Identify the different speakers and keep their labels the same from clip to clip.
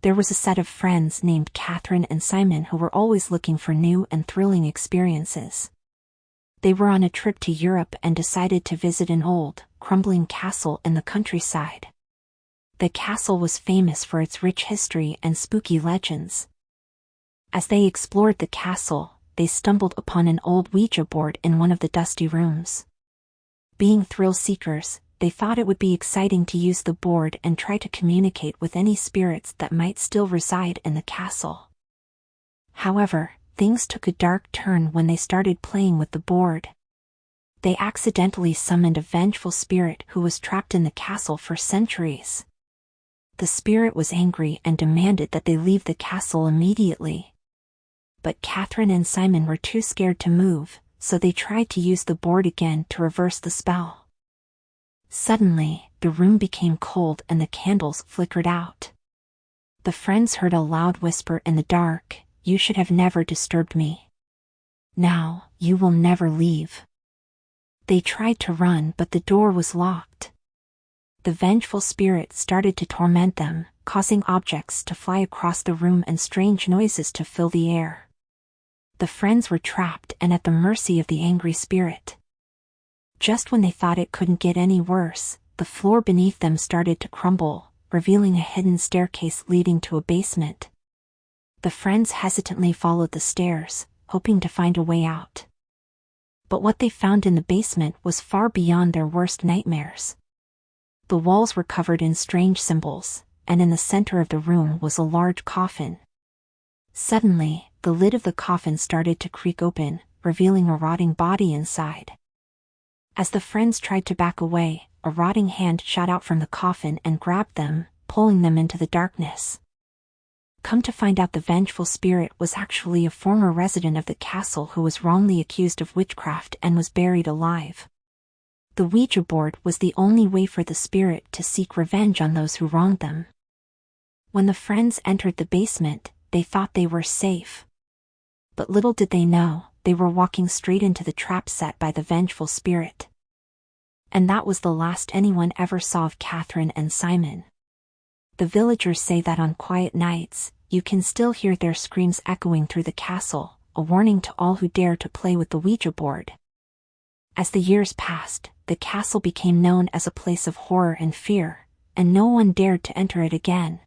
Speaker 1: There was a set of friends named Catherine and Simon who were always looking for new and thrilling experiences. They were on a trip to Europe and decided to visit an old, crumbling castle in the countryside. The castle was famous for its rich history and spooky legends. As they explored the castle, they stumbled upon an old Ouija board in one of the dusty rooms. Being thrill seekers, they thought it would be exciting to use the board and try to communicate with any spirits that might still reside in the castle. However, things took a dark turn when they started playing with the board. They accidentally summoned a vengeful spirit who was trapped in the castle for centuries. The spirit was angry and demanded that they leave the castle immediately. But Catherine and Simon were too scared to move, so they tried to use the board again to reverse the spell. Suddenly, the room became cold and the candles flickered out. The friends heard a loud whisper in the dark, "You should have never disturbed me. Now, you will never leave." They tried to run but the door was locked. The vengeful spirit started to torment them, causing objects to fly across the room and strange noises to fill the air. The friends were trapped and at the mercy of the angry spirit. Just when they thought it couldn't get any worse, the floor beneath them started to crumble, revealing a hidden staircase leading to a basement. The friends hesitantly followed the stairs, hoping to find a way out. But what they found in the basement was far beyond their worst nightmares. The walls were covered in strange symbols, and in the center of the room was a large coffin. Suddenly, the lid of the coffin started to creak open, revealing a rotting body inside. As the friends tried to back away, a rotting hand shot out from the coffin and grabbed them, pulling them into the darkness. Come to find out, the vengeful spirit was actually a former resident of the castle who was wrongly accused of witchcraft and was buried alive. The Ouija board was the only way for the spirit to seek revenge on those who wronged them. When the friends entered the basement, they thought they were safe. But little did they know, they were walking straight into the trap set by the vengeful spirit. And that was the last anyone ever saw of Catherine and Simon. The villagers say that on quiet nights, you can still hear their screams echoing through the castle, a warning to all who dare to play with the Ouija board. As the years passed, the castle became known as a place of horror and fear, and no one dared to enter it again.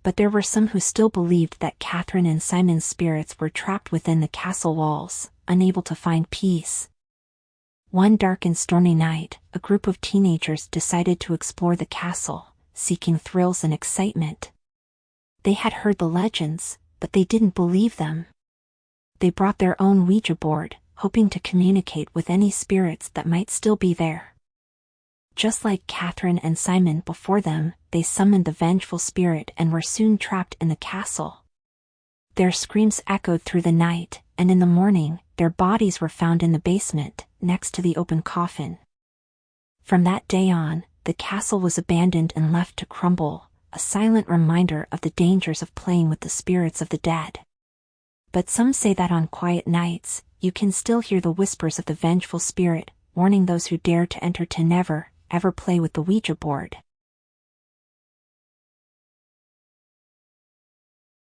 Speaker 1: But there were some who still believed that Catherine and Simon's spirits were trapped within the castle walls, unable to find peace. One dark and stormy night, a group of teenagers decided to explore the castle, seeking thrills and excitement. They had heard the legends, but they didn't believe them. They brought their own Ouija board, hoping to communicate with any spirits that might still be there. Just like Catherine and Simon before them, they summoned the vengeful spirit and were soon trapped in the castle. Their screams echoed through the night, and in the morning, their bodies were found in the basement, next to the open coffin. From that day on, the castle was abandoned and left to crumble, a silent reminder of the dangers of playing with the spirits of the dead. But some say that on quiet nights, you can still hear the whispers of the vengeful spirit, warning those who dare to enter to never, ever play with the Ouija board.